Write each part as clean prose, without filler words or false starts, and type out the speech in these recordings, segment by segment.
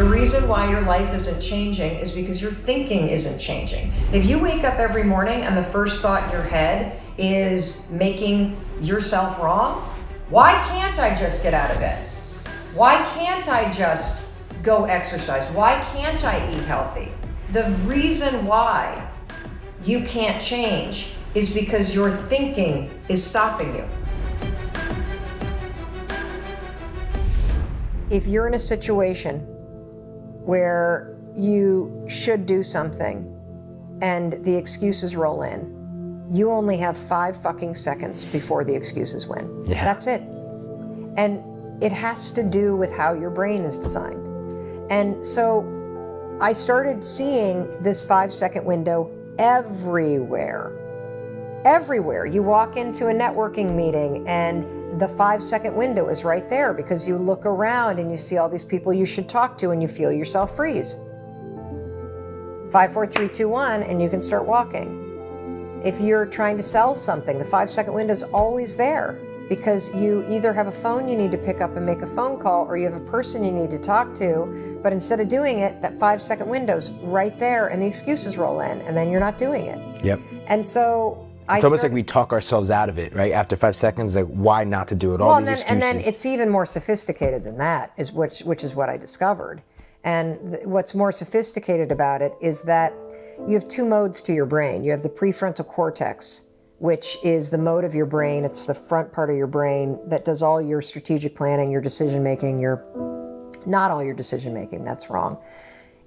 The reason why your life isn't changing is because your thinking isn't changing. If you wake up every morning and the first thought in your head is making yourself wrong, why can't I just get out of bed? Why can't I just go exercise? Why can't I eat healthy? The reason why you can't change is because your thinking is stopping you. If you're in a situation where you should do something and the excuses roll in, you only have 5 fucking seconds before the excuses win. Yeah. That's it. And it has to do with how your brain is designed. And so I started seeing this 5-second window everywhere. Everywhere. You walk into a networking meeting and the 5-second window is right there because you look around and you see all these people you should talk to and you feel yourself freeze. 5, 4, 3, 2, 1, and you can start walking. If you're trying to sell something, the 5-second window is always there because you either have a phone you need to pick up and make a phone call, or you have a person you need to talk to, but instead of doing it, that 5-second window's right there and the excuses roll in and then you're not doing it. Yep. And so it's almost like we talk ourselves out of it, right? After 5 seconds, like, why not to do it? All these excuses. And then it's even more sophisticated than that, which is what I discovered. And what's more sophisticated about it is that you have 2 modes to your brain. You have the prefrontal cortex, which is the mode of your brain. It's the front part of your brain that does all your strategic planning, your decision making, not all your decision making, that's wrong.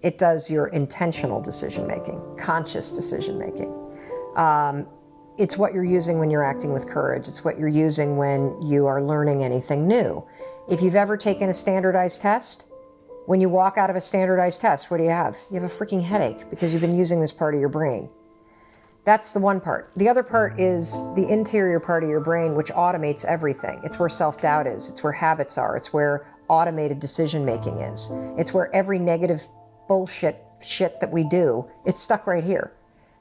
It does your intentional decision making, conscious decision making. It's what you're using when you're acting with courage. It's what you're using when you are learning anything new. If you've ever taken a standardized test, when you walk out of a standardized test, what do you have? You have a freaking headache because you've been using this part of your brain. That's the one part. The other part is the interior part of your brain, which automates everything. It's where self-doubt is. It's where habits are. It's where automated decision-making is. It's where every negative bullshit shit that we do, it's stuck right here.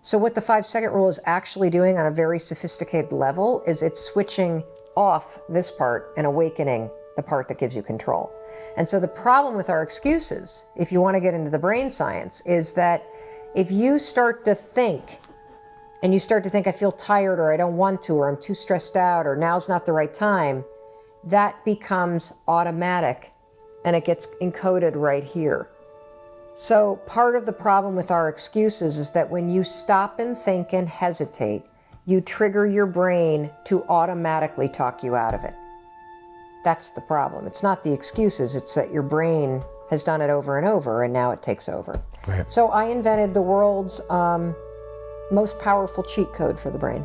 So what the 5-second rule is actually doing on a very sophisticated level is it's switching off this part and awakening the part that gives you control. And so the problem with our excuses, if you want to get into the brain science, is that if you start to think, and you start to think, I feel tired, or I don't want to, or I'm too stressed out, or now's not the right time, that becomes automatic and it gets encoded right here. So part of the problem with our excuses is that when you stop and think and hesitate, you trigger your brain to automatically talk you out of it. That's the problem. It's not the excuses, it's that your brain has done it over and over and now it takes over. Right. So I invented the world's most powerful cheat code for the brain.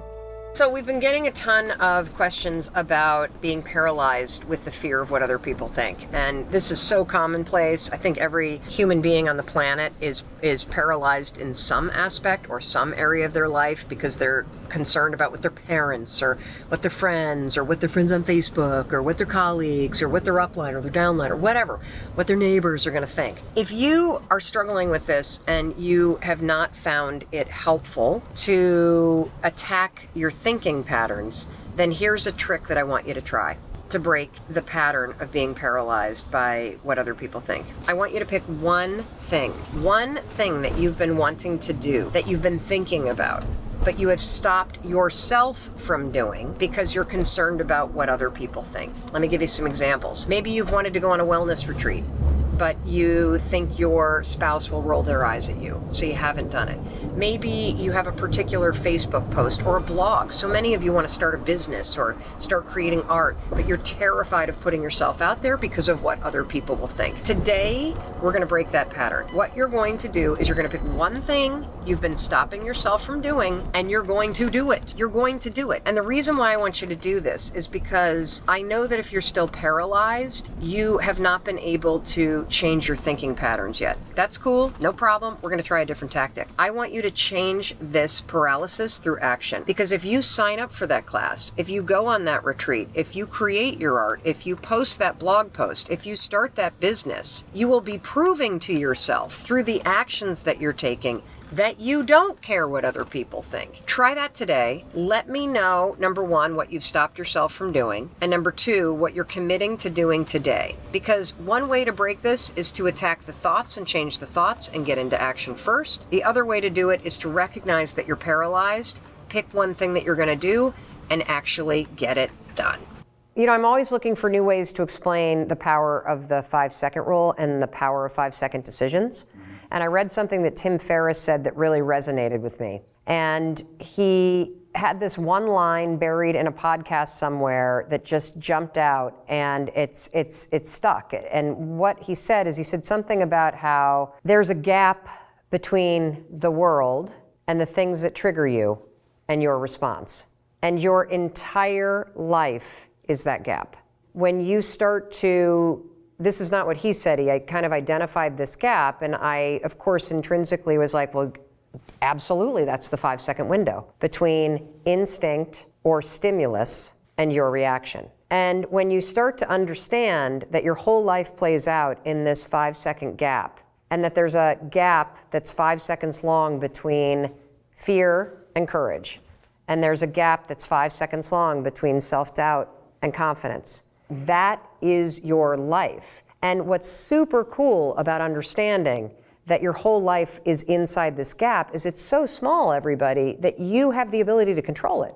So we've been getting a ton of questions about being paralyzed with the fear of what other people think. And this is so commonplace. I think every human being on the planet is paralyzed in some aspect or some area of their life because they're concerned about what their parents or what their friends or what their friends on Facebook or what their colleagues or what their upline or their downline or whatever, what their neighbors are going to think. If you are struggling with this and you have not found it helpful to attack your thinking patterns, then here's a trick that I want you to try to break the pattern of being paralyzed by what other people think. I want you to pick one thing that you've been wanting to do, that you've been thinking about, but you have stopped yourself from doing because you're concerned about what other people think. Let me give you some examples. Maybe you've wanted to go on a wellness retreat, but you think your spouse will roll their eyes at you, so you haven't done it. Maybe you have a particular Facebook post or a blog. So many of you want to start a business or start creating art, but you're terrified of putting yourself out there because of what other people will think. Today, we're going to break that pattern. What you're going to do is you're going to pick one thing you've been stopping yourself from doing, and you're going to do it. You're going to do it. And the reason why I want you to do this is because I know that if you're still paralyzed, you have not been able to change your thinking patterns yet. That's cool, no problem. We're going to try a different tactic. I want you to change this paralysis through action. Because if you sign up for that class, if you go on that retreat, if you create your art, if you post that blog post, if you start that business, you will be proving to yourself through the actions that you're taking that you don't care what other people think. Try that today. Let me know, number one, what you've stopped yourself from doing, and number two, what you're committing to doing today. Because one way to break this is to attack the thoughts and change the thoughts and get into action first. The other way to do it is to recognize that you're paralyzed, pick one thing that you're going to do, and actually get it done. You know, I'm always looking for new ways to explain the power of the 5-second rule and the power of 5-second decisions. And I read something that Tim Ferriss said that really resonated with me. And he had this one line buried in a podcast somewhere that just jumped out, and it's stuck. And what he said is, he said something about how there's a gap between the world and the things that trigger you and your response. And your entire life is that gap. When you start to, this is not what he said, he kind of identified this gap, and I, of course, intrinsically was like, well, absolutely, that's the 5-second window between instinct or stimulus and your reaction. And when you start to understand that your whole life plays out in this 5-second gap, and that there's a gap that's 5 seconds long between fear and courage, and there's a gap that's 5 seconds long between self-doubt and confidence. That is your life. And what's super cool about understanding that your whole life is inside this gap is it's so small, everybody, that you have the ability to control it.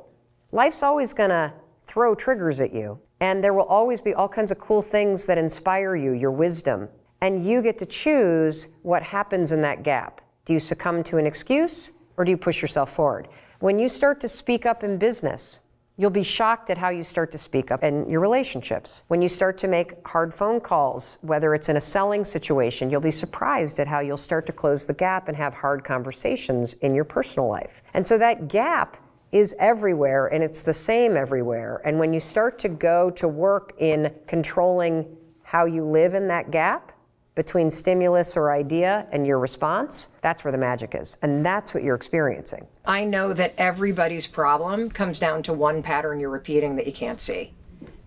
Life's always gonna throw triggers at you, and there will always be all kinds of cool things that inspire you, your wisdom, and you get to choose what happens in that gap. Do you succumb to an excuse, or do you push yourself forward? When you start to speak up in business, you'll be shocked at how you start to speak up in your relationships. When you start to make hard phone calls, whether it's in a selling situation, you'll be surprised at how you'll start to close the gap and have hard conversations in your personal life. And so that gap is everywhere, and it's the same everywhere. And when you start to go to work in controlling how you live in that gap between stimulus or idea and your response, that's where the magic is. And that's what you're experiencing. I know that everybody's problem comes down to one pattern you're repeating that you can't see.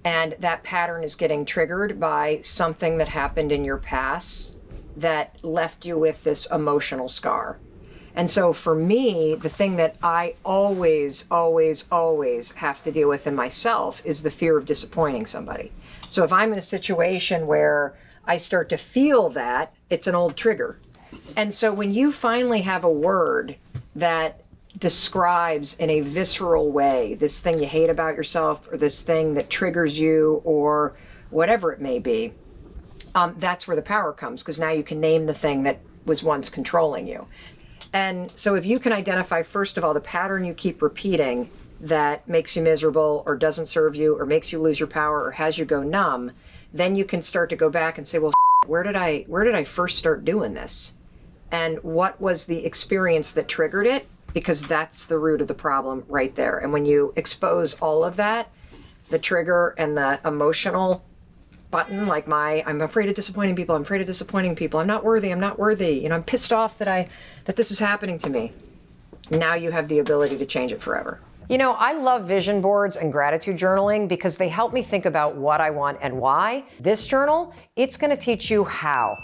And that pattern is getting triggered by something that happened in your past that left you with this emotional scar. And so for me, the thing that I always have to deal with in myself is the fear of disappointing somebody. So if I'm in a situation where I start to feel that, it's an old trigger. And so when you finally have a word that describes in a visceral way this thing you hate about yourself, or this thing that triggers you, or whatever it may be, that's where the power comes, because now you can name the thing that was once controlling you. And so if you can identify, first of all, the pattern you keep repeating that makes you miserable or doesn't serve you or makes you lose your power or has you go numb, then you can start to go back and say, well, where did I first start doing this? And what was the experience that triggered it? Because that's the root of the problem right there. And when you expose all of that, the trigger and the emotional button, like I'm afraid of disappointing people, I'm afraid of disappointing people, I'm not worthy, I'm pissed off that this is happening to me. Now you have the ability to change it forever. You know, I love vision boards and gratitude journaling because they help me think about what I want and why. This journal, it's going to teach you how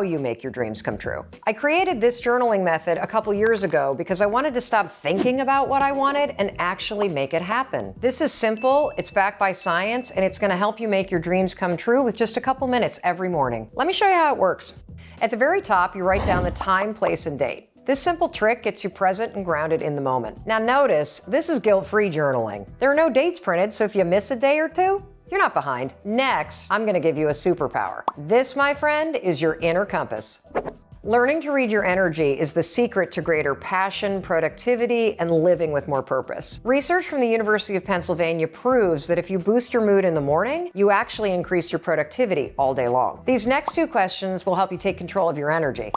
you make your dreams come true. I created this journaling method a couple years ago because I wanted to stop thinking about what I wanted and actually make it happen. This is simple, it's backed by science, and it's going to help you make your dreams come true with just a couple minutes every morning. Let me show you how it works. At the very top, you write down the time, place, and date. This simple trick gets you present and grounded in the moment. Now notice, this is guilt-free journaling. There are no dates printed, so if you miss a day or two, you're not behind. Next, I'm gonna give you a superpower. This, my friend, is your inner compass. Learning to read your energy is the secret to greater passion, productivity, and living with more purpose. Research from the University of Pennsylvania proves that if you boost your mood in the morning, you actually increase your productivity all day long. These next two questions will help you take control of your energy,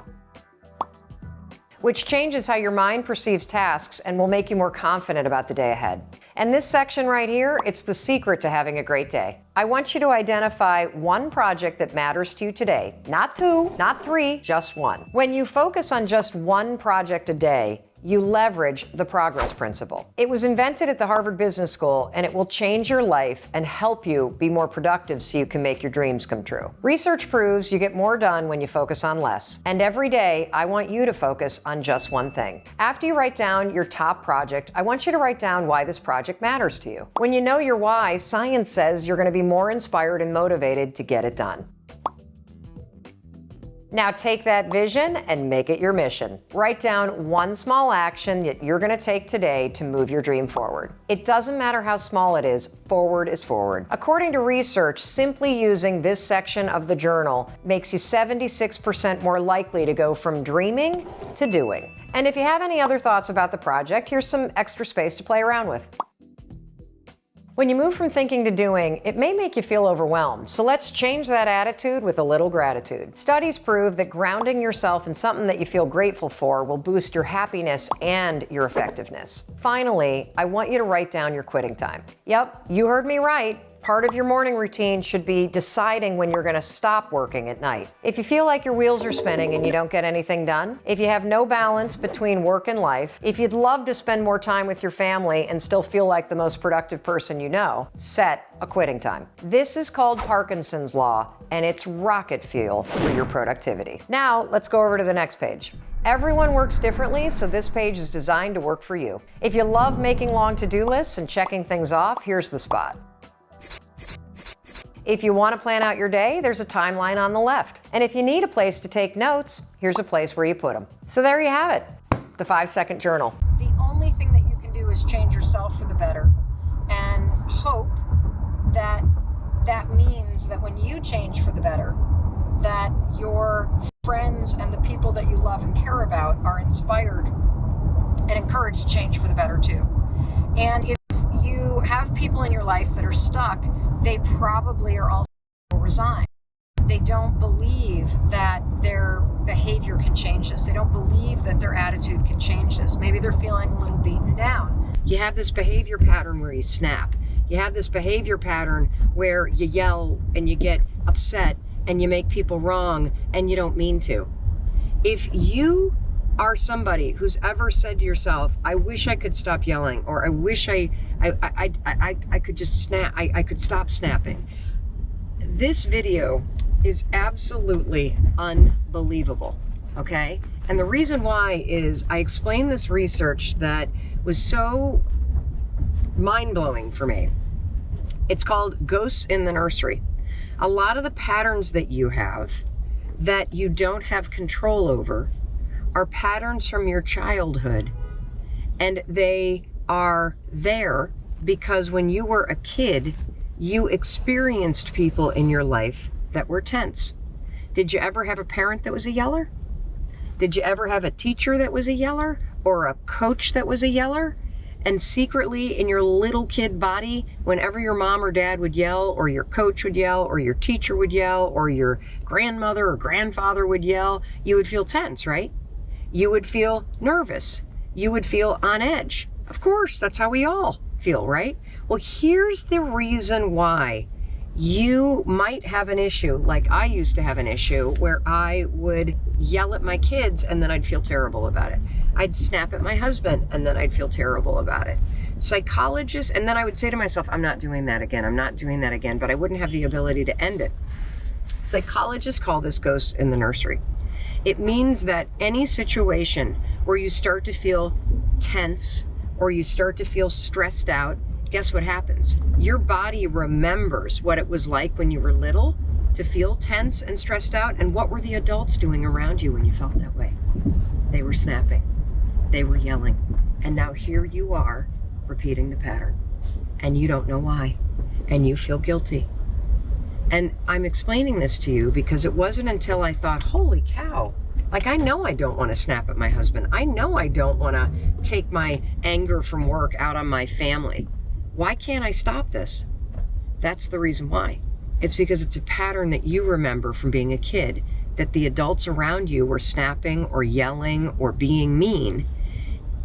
which changes how your mind perceives tasks and will make you more confident about the day ahead. And this section right here, it's the secret to having a great day. I want you to identify one project that matters to you today. Not two, not three, just one. When you focus on just one project a day, You leverage the progress principle. It was invented at the Harvard Business School, and it will change your life and help you be more productive so you can make your dreams come true. Research proves you get more done when you focus on less. And every day, I want you to focus on just one thing. After you write down your top project, I want you to write down why this project matters to you. When you know your why, science says you're going to be more inspired and motivated to get it done. Now take that vision and make it your mission. Write down one small action that you're going to take today to move your dream forward. It doesn't matter how small it is, forward is forward. According to research, simply using this section of the journal makes you 76% more likely to go from dreaming to doing. And if you have any other thoughts about the project, here's some extra space to play around with. When you move from thinking to doing, it may make you feel overwhelmed. So let's change that attitude with a little gratitude. Studies prove that grounding yourself in something that you feel grateful for will boost your happiness and your effectiveness. Finally, I want you to write down your quitting time. Yep, you heard me right. Part of your morning routine should be deciding when you're going to stop working at night. If you feel like your wheels are spinning and you don't get anything done, if you have no balance between work and life, if you'd love to spend more time with your family and still feel like the most productive person you know, set a quitting time. This is called Parkinson's law, and it's rocket fuel for your productivity. Now, let's go over to the next page. Everyone works differently, so this page is designed to work for you. If you love making long to-do lists and checking things off, here's the spot. If you want to plan out your day, there's a timeline on the left. And if you need a place to take notes, here's a place where you put them. So there you have it, the 5-second journal. The only thing that you can do is change yourself for the better and hope that that means that when you change for the better, that your friends and the people that you love and care about are inspired and encouraged to change for the better too. And if you have people in your life that are stuck, they probably are also resigned. They don't believe that their behavior can change this. They don't believe that their attitude can change this. Maybe they're feeling a little beaten down. You have this behavior pattern where you snap. You have this behavior pattern where you yell and you get upset and you make people wrong and you don't mean to. If you are somebody who's ever said to yourself, I wish I could stop yelling, or I wish I could just snap, I could stop snapping. This video is absolutely unbelievable, okay? And the reason why is I explained this research that was so mind-blowing for me. It's called Ghosts in the Nursery. A lot of the patterns that you have that you don't have control over are patterns from your childhood, and they are there because when you were a kid, you experienced people in your life that were tense. Did you ever have a parent that was a yeller? Did you ever have a teacher that was a yeller, or a coach that was a yeller? And secretly in your little kid body, whenever your mom or dad would yell, or your coach would yell, or your teacher would yell, or your grandmother or grandfather would yell, you would feel tense, right? You would feel nervous. You would feel on edge. Of course, that's how we all feel, right? Well, here's the reason why you might have an issue, like I used to have an issue, where I would yell at my kids and then I'd feel terrible about it. I'd snap at my husband and then I'd feel terrible about it. Psychologists, and then I would say to myself, I'm not doing that again, I'm not doing that again, but I wouldn't have the ability to end it. Psychologists call this ghosts in the nursery. It means that any situation where you start to feel tense or you start to feel stressed out, guess what happens? Your body remembers what it was like when you were little to feel tense and stressed out. And what were the adults doing around you when you felt that way? They were snapping. They were yelling. And now here you are repeating the pattern. And you don't know why. And you feel guilty. And I'm explaining this to you because it wasn't until I thought, holy cow, like I know I don't want to snap at my husband. I know I don't want to take my anger from work out on my family. Why can't I stop this? That's the reason why. It's because it's a pattern that you remember from being a kid, that the adults around you were snapping or yelling or being mean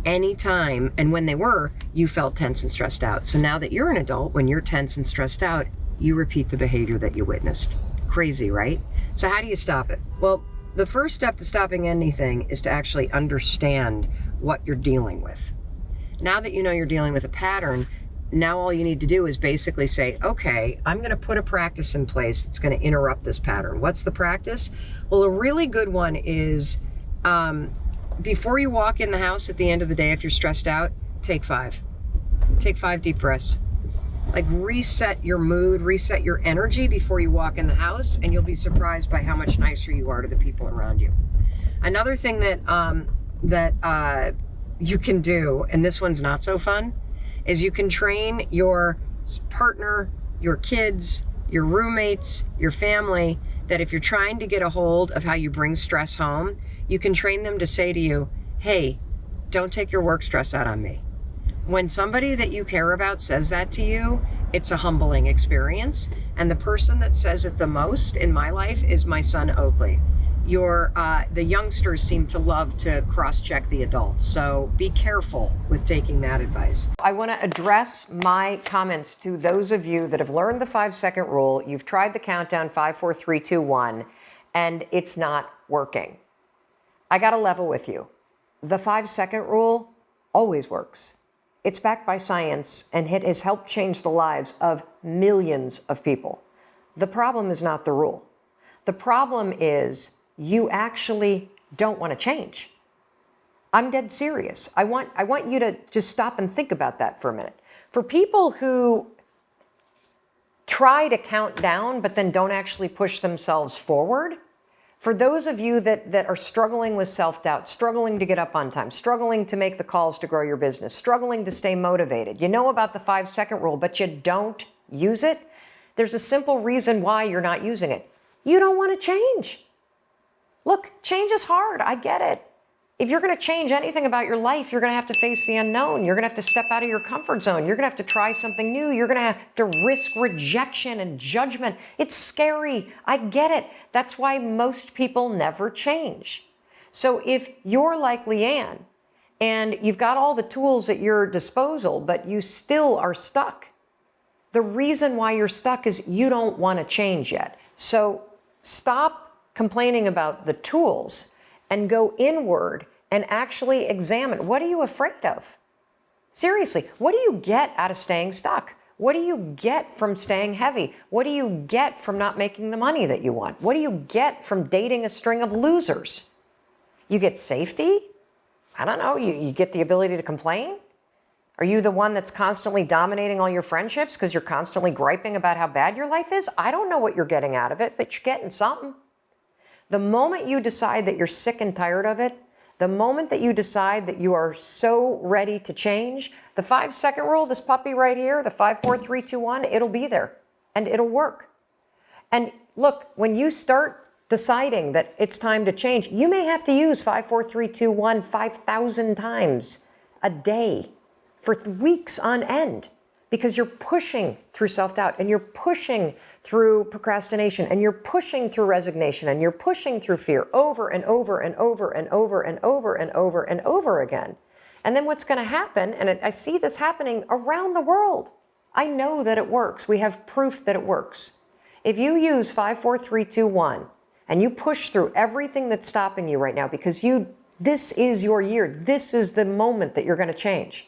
anytime, and when they were, you felt tense and stressed out. So now that you're an adult, when you're tense and stressed out, you repeat the behavior that you witnessed. Crazy, right? So how do you stop it? Well, the first step to stopping anything is to actually understand what you're dealing with. Now that you know you're dealing with a pattern, now all you need to do is basically say, okay, I'm going to put a practice in place that's going to interrupt this pattern. What's the practice? Well, a really good one is before you walk in the house at the end of the day, if you're stressed out, take 5. Take 5 deep breaths. Like, reset your mood, reset your energy before you walk in the house, and you'll be surprised by how much nicer you are to the people around you. Another thing that you can do, and this one's not so fun, is you can train your partner, your kids, your roommates, your family, that if you're trying to get a hold of how you bring stress home, you can train them to say to you, hey, don't take your work stress out on me. When somebody that you care about says that to you, it's a humbling experience. And the person that says it the most in my life is my son, Oakley. The youngsters seem to love to cross-check the adults, so be careful with taking that advice. I want to address my comments to those of you that have learned the 5-second rule. You've tried the countdown 5, 4, 3, 2, 1, and it's not working. I got to level with you. The 5-second rule always works. It's backed by science, and it has helped change the lives of millions of people. The problem is not the rule. The problem is you actually don't want to change. I'm dead serious. I want you to just stop and think about that for a minute. For people who try to count down but then don't actually push themselves forward, for those of you that are struggling with self-doubt, struggling to get up on time, struggling to make the calls to grow your business, struggling to stay motivated, you know about the 5-second rule, but you don't use it, there's a simple reason why you're not using it. You don't want to change. Look, change is hard. I get it. If you're going to change anything about your life, you're going to have to face the unknown. You're going to have to step out of your comfort zone. You're going to have to try something new. You're going to have to risk rejection and judgment. It's scary. I get it. That's why most people never change. So if you're like Leanne and you've got all the tools at your disposal, but you still are stuck, the reason why you're stuck is you don't want to change yet. So stop complaining about the tools and go inward and actually examine, what are you afraid of? Seriously, what do you get out of staying stuck? What do you get from staying heavy? What do you get from not making the money that you want? What do you get from dating a string of losers? You get safety? I don't know, you get the ability to complain? Are you the one that's constantly dominating all your friendships because you're constantly griping about how bad your life is? I don't know what you're getting out of it, but you're getting something. The moment you decide that you're sick and tired of it, the moment that you decide that you are so ready to change, the 5-second rule, this puppy right here, the 5, 4, 3, 2, 1, it'll be there and it'll work. And look, when you start deciding that it's time to change, you may have to use 5, 4, 3, 2, 1 5,000 times a day for weeks on end, because you're pushing through self-doubt and you're pushing through procrastination and you're pushing through resignation and you're pushing through fear over and over and over and over and over and over and over again. And then what's going to happen, and I see this happening around the world. I know that it works. We have proof that it works. If you use 5, 4, 3, 2, 1 and you push through everything that's stopping you right now, because this is your year, this is the moment that you're going to change.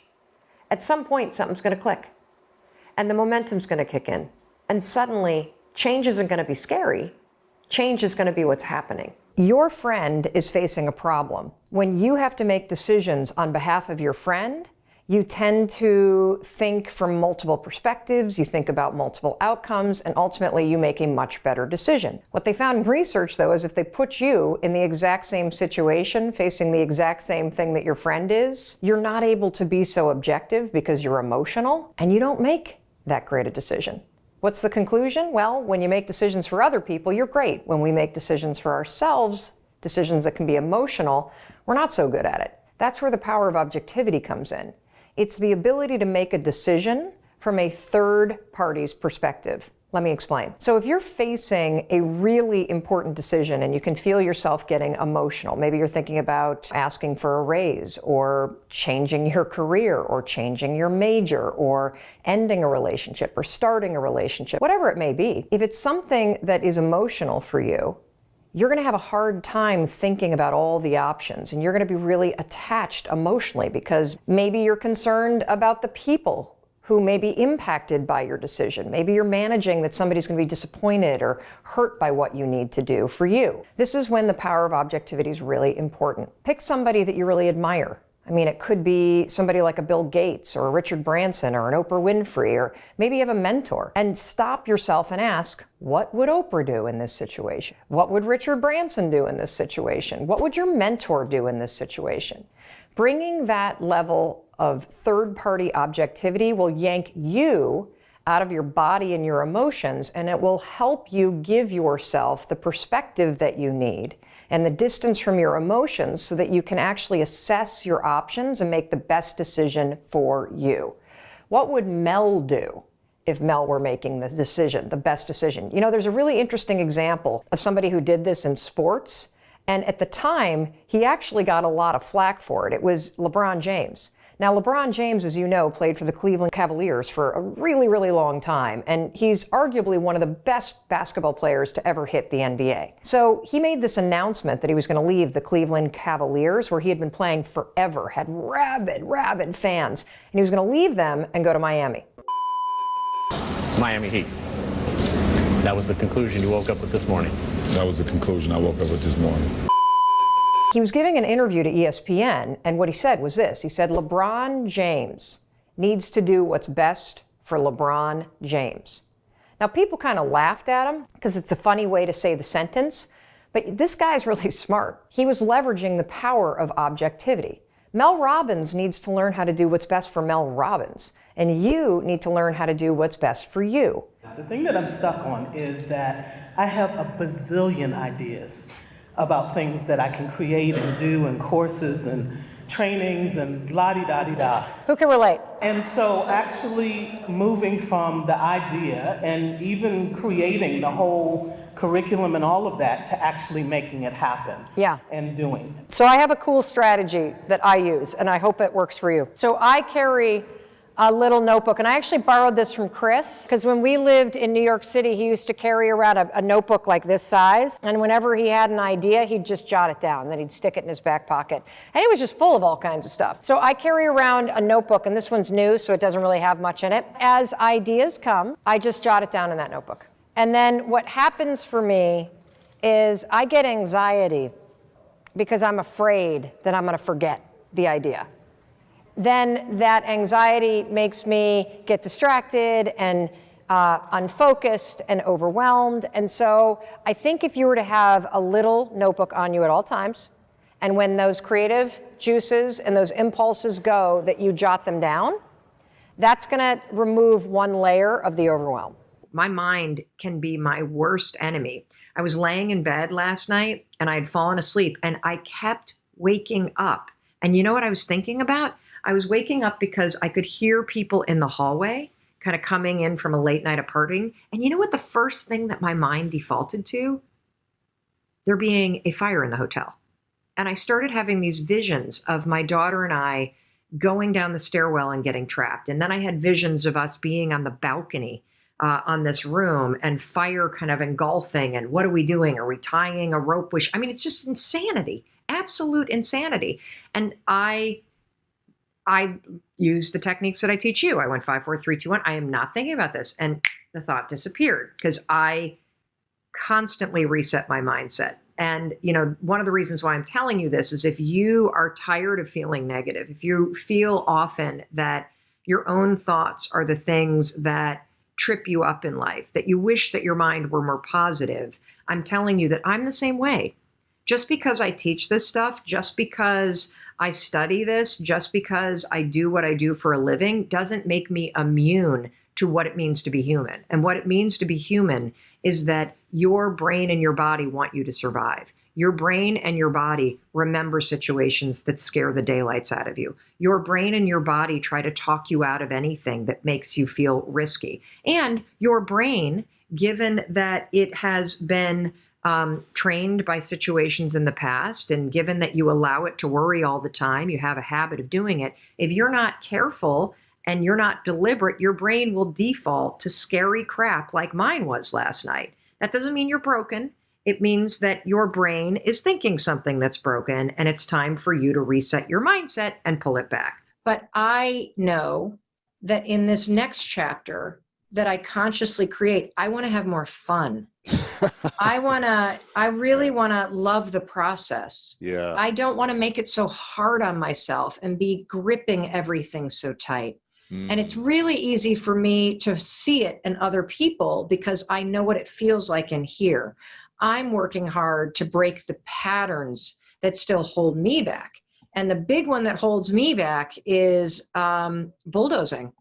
At some point, something's going to click. And the momentum's going to kick in. And suddenly, change isn't going to be scary. Change is going to be what's happening. Your friend is facing a problem. When you have to make decisions on behalf of your friend, you tend to think from multiple perspectives, you think about multiple outcomes, and ultimately you make a much better decision. What they found in research, though, is if they put you in the exact same situation, facing the exact same thing that your friend is, you're not able to be so objective because you're emotional, and you don't make that great a decision. What's the conclusion? Well, when you make decisions for other people, you're great. When we make decisions for ourselves, decisions that can be emotional, we're not so good at it. That's where the power of objectivity comes in. It's the ability to make a decision from a third party's perspective. Let me explain. So if you're facing a really important decision and you can feel yourself getting emotional, maybe you're thinking about asking for a raise or changing your career or changing your major or ending a relationship or starting a relationship, whatever it may be. If it's something that is emotional for you, you're going to have a hard time thinking about all the options, and you're going to be really attached emotionally because maybe you're concerned about the people who may be impacted by your decision. Maybe you're managing that somebody's going to be disappointed or hurt by what you need to do for you. This is when the power of objectivity is really important. Pick somebody that you really admire. I mean, it could be somebody like a Bill Gates or a Richard Branson or an Oprah Winfrey, or maybe you have a mentor. And stop yourself and ask, what would Oprah do in this situation? What would Richard Branson do in this situation? What would your mentor do in this situation? Bringing that level of third-party objectivity will yank you out of your body and your emotions, and it will help you give yourself the perspective that you need and the distance from your emotions so that you can actually assess your options and make the best decision for you. What would Mel do if Mel were making the decision, the best decision? You know, there's a really interesting example of somebody who did this in sports, and at the time, he actually got a lot of flack for it. It was LeBron James. Now, LeBron James, as you know, played for the Cleveland Cavaliers for a really, really long time, and he's arguably one of the best basketball players to ever hit the NBA. So he made this announcement that he was going to leave the Cleveland Cavaliers, where he had been playing forever, had rabid fans, and he was going to leave them and go to Miami. Miami Heat. That was the conclusion you woke up with this morning. That was the conclusion I woke up with this morning. He was giving an interview to ESPN, and what he said was this. He said, LeBron James needs to do what's best for LeBron James. Now, people kind of laughed at him because it's a funny way to say the sentence, but this guy's really smart. He was leveraging the power of objectivity. Mel Robbins needs to learn how to do what's best for Mel Robbins, and you need to learn how to do what's best for you. The thing that I'm stuck on is that I have a bazillion ideas about things that I can create and do, and courses and trainings and la-di-da-di-da. Who can relate? And so actually moving from the idea and even creating the whole curriculum and all of that to actually making it happen. Yeah. And doing it. So I have a cool strategy that I use, and I hope it works for you. So I carry a little notebook, and I actually borrowed this from Chris, because when we lived in New York City, he used to carry around a notebook like this size, and whenever he had an idea, he'd just jot it down, then he'd stick it in his back pocket, and it was just full of all kinds of stuff. So I carry around a notebook, and this one's new, so it doesn't really have much in it. As ideas come, I just jot it down in that notebook. And then what happens for me is I get anxiety because I'm afraid that I'm going to forget the idea. Then that anxiety makes me get distracted and unfocused and overwhelmed. And so I think if you were to have a little notebook on you at all times, and when those creative juices and those impulses go, that you jot them down, that's going to remove one layer of the overwhelm. My mind can be my worst enemy. I was laying in bed last night and I had fallen asleep and I kept waking up. And you know what I was thinking about? I was waking up because I could hear people in the hallway kind of coming in from a late night of partying. And you know what the first thing that my mind defaulted to? There being a fire in the hotel. And I started having these visions of my daughter and I going down the stairwell and getting trapped. And then I had visions of us being on the balcony on this room and fire kind of engulfing. And what are we doing? Are we tying a rope? I mean, it's just insanity, absolute insanity. And I used the techniques that I teach you. I went 5, 4, 3, 2, 1. I am not thinking about this. And the thought disappeared because I constantly reset my mindset. And, you know, one of the reasons why I'm telling you this is if you are tired of feeling negative, if you feel often that your own thoughts are the things that trip you up in life, that you wish that your mind were more positive, I'm telling you that I'm the same way. Just because I teach this stuff, just because I study this, just because I do what I do for a living, doesn't make me immune to what it means to be human. And what it means to be human is that your brain and your body want you to survive. Your brain and your body remember situations that scare the daylights out of you. Your brain and your body try to talk you out of anything that makes you feel risky. And your brain, given that it has been trained by situations in the past, and given that you allow it to worry all the time, you have a habit of doing it, if you're not careful and you're not deliberate, your brain will default to scary crap like mine was last night. That doesn't mean you're broken. It means that your brain is thinking something that's broken and it's time for you to reset your mindset and pull it back. But I know that in this next chapter that I consciously create, I want to have more fun. I really want to love the process. Yeah. I don't want to make it so hard on myself and be gripping everything so tight. And it's really easy for me to see it in other people because I know what it feels like in here. I'm working hard to break the patterns that still hold me back. And the big one that holds me back is bulldozing.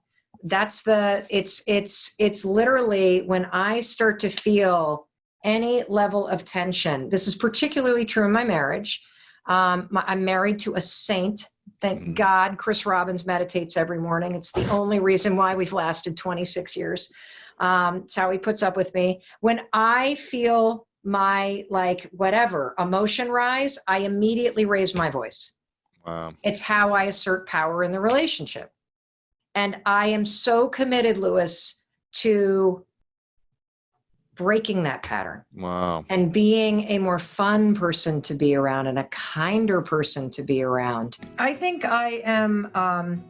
It's literally when I start to feel any level of tension. This is particularly true in my marriage. I'm married to a saint. Thank God Chris Robbins meditates every morning. It's the only reason why we've lasted 26 years. It's how he puts up with me. When I feel my whatever emotion rise, I immediately raise my voice. Wow. It's how I assert power in the relationship. And I am so committed, Lewis, to breaking that pattern. Wow. And being a more fun person to be around and a kinder person to be around. I think I am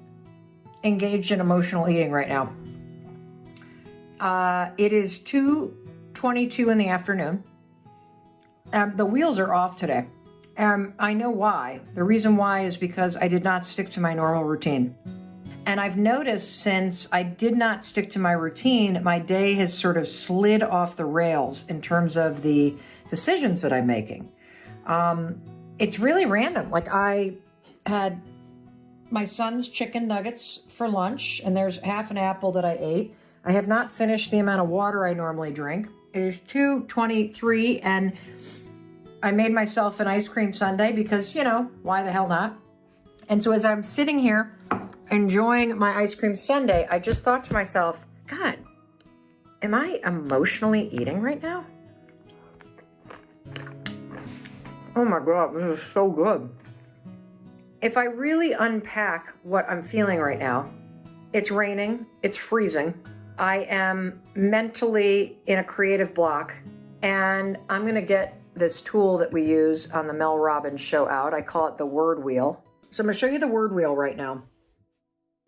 engaged in emotional eating right now. It is 2:22 in the afternoon. The wheels are off today. I know why. The reason why is because I did not stick to my normal routine. And I've noticed since I did not stick to my routine, my day has sort of slid off the rails in terms of the decisions that I'm making. It's really random. I had my son's chicken nuggets for lunch, and there's half an apple that I ate. I have not finished the amount of water I normally drink. It is 2:23, and I made myself an ice cream sundae because, why the hell not? And so as I'm sitting here enjoying my ice cream sundae, I just thought to myself, God, am I emotionally eating right now? Oh my God, this is so good. If I really unpack what I'm feeling right now, it's raining, it's freezing. I am mentally in a creative block, and I'm going to get this tool that we use on the Mel Robbins show out. I call it the word wheel. So I'm going to show you the word wheel right now.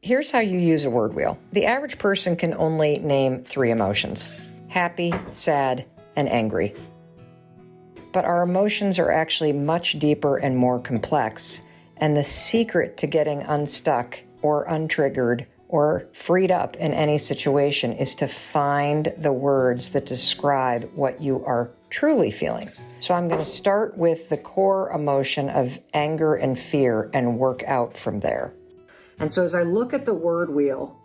Here's how you use a word wheel. The average person can only name 3 emotions: happy, sad, and angry. But our emotions are actually much deeper and more complex. And the secret to getting unstuck or untriggered or freed up in any situation is to find the words that describe what you are truly feeling. So I'm going to start with the core emotion of anger and fear and work out from there. And so as I look at the word wheel,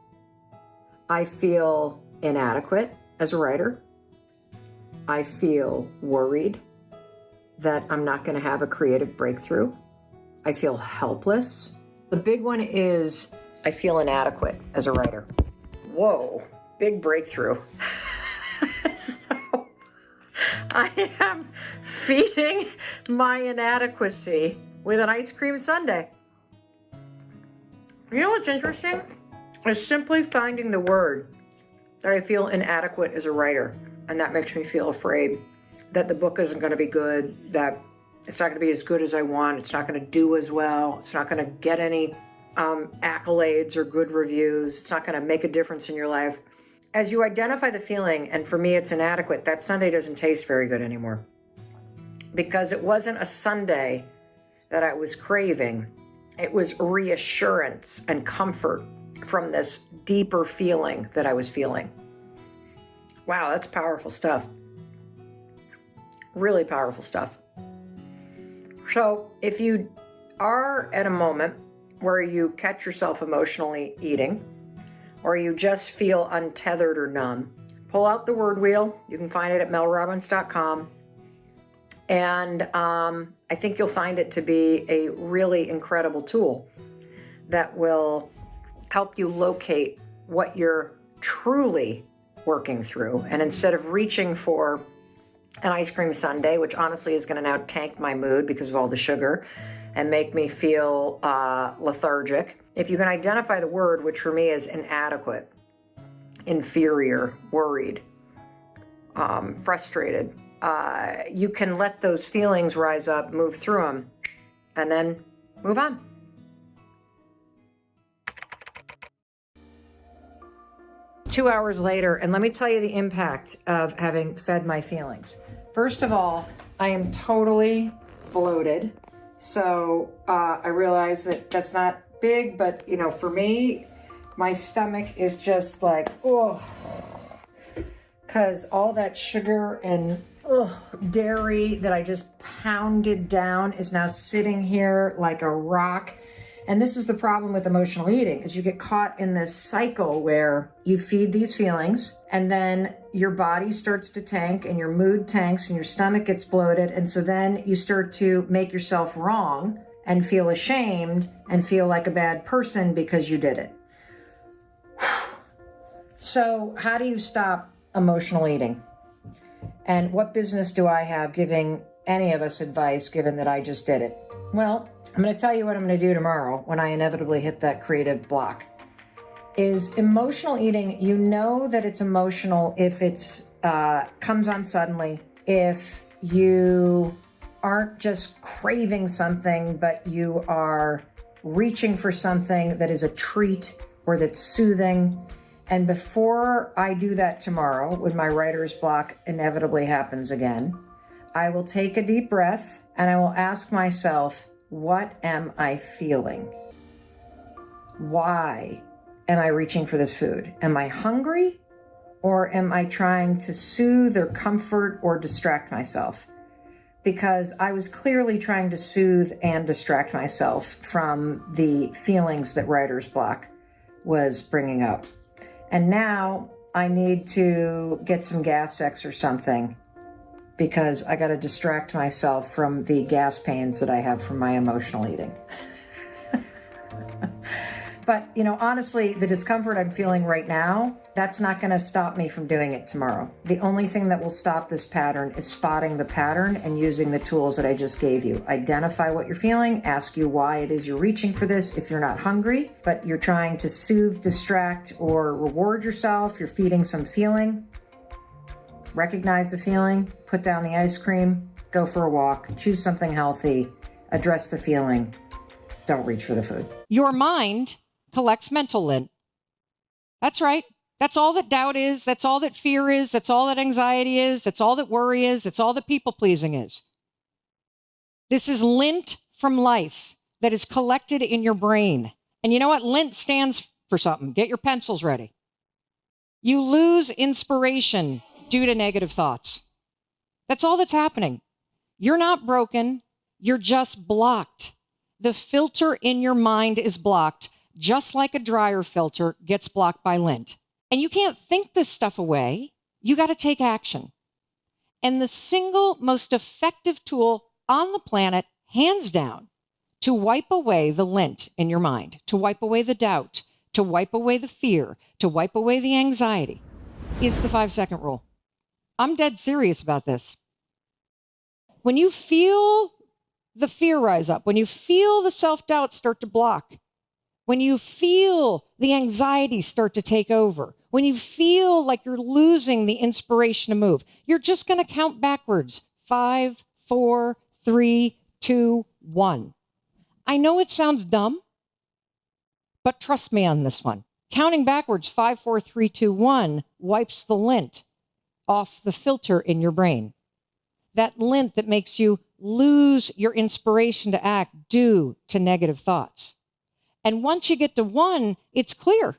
I feel inadequate as a writer. I feel worried that I'm not going to have a creative breakthrough. I feel helpless. The big one is I feel inadequate as a writer. Whoa, big breakthrough. So I am feeding my inadequacy with an ice cream sundae. You know what's interesting? Is simply finding the word that I feel inadequate as a writer. And that makes me feel afraid that the book isn't going to be good, that it's not going to be as good as I want, it's not going to do as well, it's not going to get any accolades or good reviews, it's not going to make a difference in your life. As you identify the feeling, and for me it's inadequate, that sundae doesn't taste very good anymore. Because it wasn't a sundae that I was craving. It was reassurance and comfort from this deeper feeling that I was feeling. Wow, that's powerful stuff. Really powerful stuff. So if you are at a moment where you catch yourself emotionally eating, or you just feel untethered or numb, pull out the word wheel. You can find it at melrobbins.com. And I think you'll find it to be a really incredible tool that will help you locate what you're truly working through. And instead of reaching for an ice cream sundae, which honestly is going to now tank my mood because of all the sugar and make me feel lethargic, if you can identify the word, which for me is inadequate, inferior, worried, frustrated, you can let those feelings rise up, move through them, and then move on. Two hours later, and let me tell you the impact of having fed my feelings. First of all, I am totally bloated. So I realize that that's not big, but you know, for me, my stomach is just like, oh, because all that sugar and dairy that I just pounded down is now sitting here like a rock. And this is the problem with emotional eating, is you get caught in this cycle where you feed these feelings and then your body starts to tank and your mood tanks and your stomach gets bloated. And so then you start to make yourself wrong and feel ashamed and feel like a bad person because you did it. So how do you stop emotional eating? And what business do I have giving any of us advice, given that I just did it? Well, I'm going to tell you what I'm going to do tomorrow when I inevitably hit that creative block. Is emotional eating, you know that it's emotional if it's comes on suddenly, if you aren't just craving something, but you are reaching for something that is a treat or that's soothing. And before I do that tomorrow, when my writer's block inevitably happens again, I will take a deep breath and I will ask myself, what am I feeling? Why am I reaching for this food? Am I hungry, or am I trying to soothe or comfort or distract myself? Because I was clearly trying to soothe and distract myself from the feelings that writer's block was bringing up. And now I need to get some gas sex or something, because I got to distract myself from the gas pains that I have from my emotional eating. But, you know, honestly, the discomfort I'm feeling right now, that's not going to stop me from doing it tomorrow. The only thing that will stop this pattern is spotting the pattern and using the tools that I just gave you. Identify what you're feeling, ask you why it is you're reaching for this. If you're not hungry, but you're trying to soothe, distract, or reward yourself, you're feeding some feeling. Recognize the feeling, put down the ice cream, go for a walk, choose something healthy, address the feeling. Don't reach for the food. Your mind collects mental lint. That's right. That's all that doubt is. That's all that fear is. That's all that anxiety is. That's all that worry is. That's all that people pleasing is. This is lint from life that is collected in your brain. And you know what? Lint stands for something. Get your pencils ready. You lose inspiration due to negative thoughts. That's all that's happening. You're not broken. You're just blocked. The filter in your mind is blocked, just like a dryer filter gets blocked by lint. And you can't think this stuff away. You got to take action. And the single most effective tool on the planet, hands down, to wipe away the lint in your mind, to wipe away the doubt, to wipe away the fear, to wipe away the anxiety, is the 5-second rule. I'm dead serious about this. When you feel the fear rise up, when you feel the self-doubt start to block, when you feel the anxiety start to take over, when you feel like you're losing the inspiration to move, you're just going to count backwards. 5, 4, 3, 2, 1. I know it sounds dumb, but trust me on this one. Counting backwards, 5, 4, 3, 2, 1 wipes the lint off the filter in your brain. That lint that makes you lose your inspiration to act due to negative thoughts. And once you get to 1, it's clear.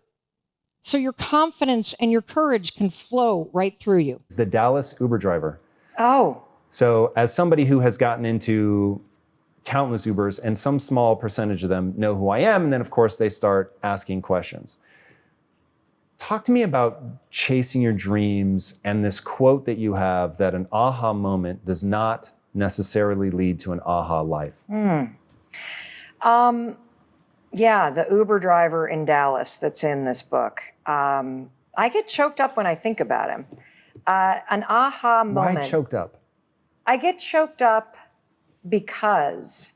So your confidence and your courage can flow right through you. The Dallas Uber driver. Oh. So as somebody who has gotten into countless Ubers, and some small percentage of them know who I am, and then of course they start asking questions. Talk to me about chasing your dreams and this quote that you have that an aha moment does not necessarily lead to an aha life. Yeah, the Uber driver in Dallas that's in this book. I get choked up when I think about him. An aha moment. Why choked up? I get choked up because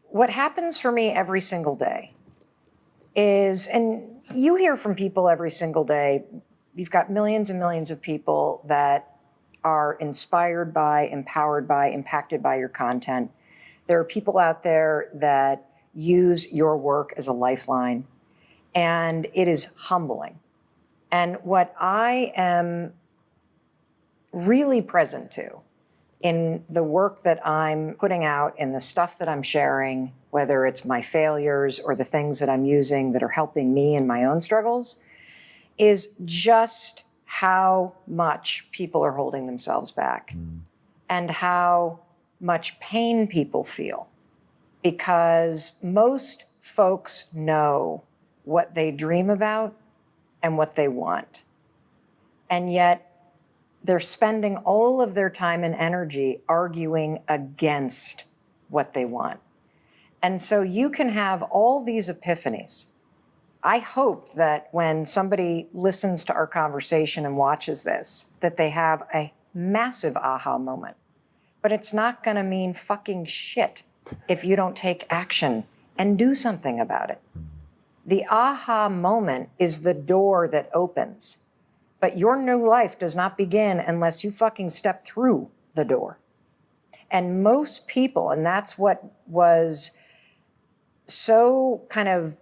what happens for me every single day is, and you hear from people every single day, you've got millions and millions of people that are inspired by, empowered by, impacted by your content. There are people out there that use your work as a lifeline, and it is humbling. And what I am really present to in the work that I'm putting out, in the stuff that I'm sharing, whether it's my failures or the things that I'm using that are helping me in my own struggles, is just how much people are holding themselves back and how much pain people feel. Because most folks know what they dream about and what they want. And yet they're spending all of their time and energy arguing against what they want. And so you can have all these epiphanies. I hope that when somebody listens to our conversation and watches this, that they have a massive aha moment. But it's not going to mean fucking shit if you don't take action and do something about it. The aha moment is the door that opens. But your new life does not begin unless you fucking step through the door. And most people, and that's what was so kind of,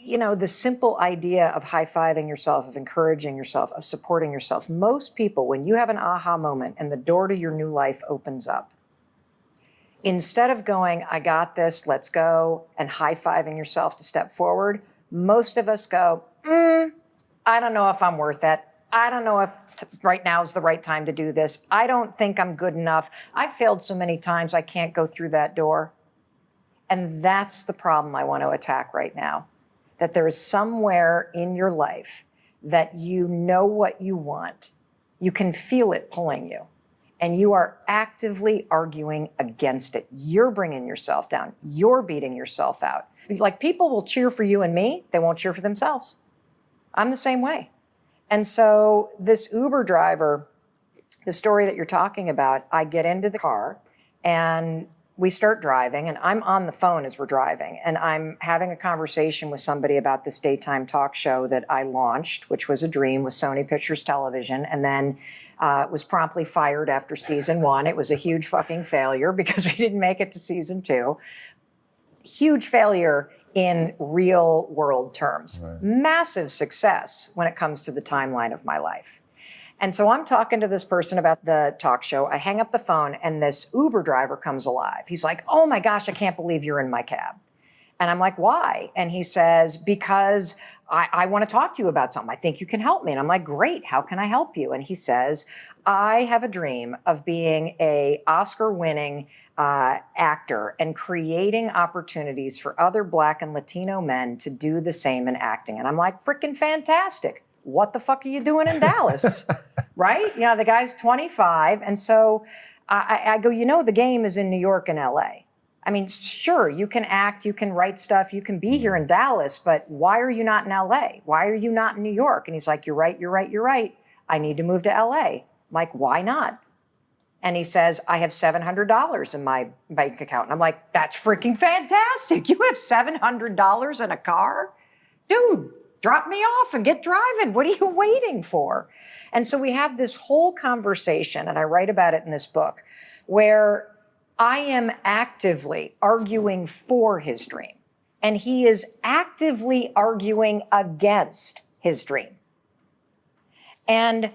you know, the simple idea of high-fiving yourself, of encouraging yourself, of supporting yourself. Most people, when you have an aha moment and the door to your new life opens up, instead of going, I got this, let's go, and high-fiving yourself to step forward, most of us go, I don't know if I'm worth it. I don't know if right now is the right time to do this. I don't think I'm good enough. I've failed so many times, I can't go through that door. And that's the problem I want to attack right now. That there is somewhere in your life that you know what you want. You can feel it pulling you. And you are actively arguing against it. You're bringing yourself down. You're beating yourself out. Like, people will cheer for you and me. They won't cheer for themselves. I'm the same way. And so this Uber driver, the story that you're talking about, I get into the car and we start driving, and I'm on the phone as we're driving, and I'm having a conversation with somebody about this daytime talk show that I launched, which was a dream with Sony Pictures Television, and then was promptly fired after season 1. It was a huge fucking failure because we didn't make it to season 2. Huge failure in real world terms. Right. Massive success when it comes to the timeline of my life. And so I'm talking to this person about the talk show. I hang up the phone and this Uber driver comes alive. He's like, oh my gosh, I can't believe you're in my cab. And I'm like, why? And he says, because I want to talk to you about something. I think you can help me. And I'm like, great, how can I help you? And he says, I have a dream of being a Oscar-winning actor and creating opportunities for other Black and Latino men to do the same in acting. And I'm like, freaking fantastic. What the fuck are you doing in Dallas? Right? You know, the guy's 25. And so I go, you know, the game is in New York and LA. I mean, sure, you can act, you can write stuff, you can be here in Dallas, but why are you not in LA? Why are you not in New York? And he's like, you're right, you're right, you're right. I need to move to LA. I'm like, why not? And he says, I have $700 in my bank account. And I'm like, that's freaking fantastic. You have $700 in a car? Dude, drop me off and get driving. What are you waiting for? And so we have this whole conversation, and I write about it in this book, where I am actively arguing for his dream, and he is actively arguing against his dream. And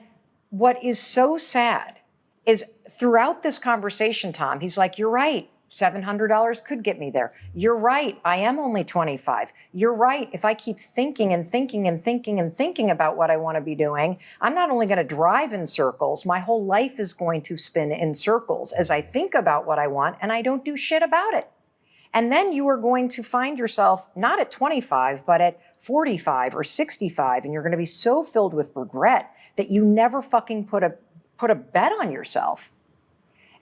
what is so sad is throughout this conversation, Tom, he's like, you're right. $700 could get me there. You're right. I am only 25. You're right. If I keep thinking and thinking and thinking and thinking about what I want to be doing, I'm not only going to drive in circles, my whole life is going to spin in circles as I think about what I want and I don't do shit about it. And then you are going to find yourself not at 25, but at 45 or 65, and you're going to be so filled with regret that you never fucking put a bet on yourself.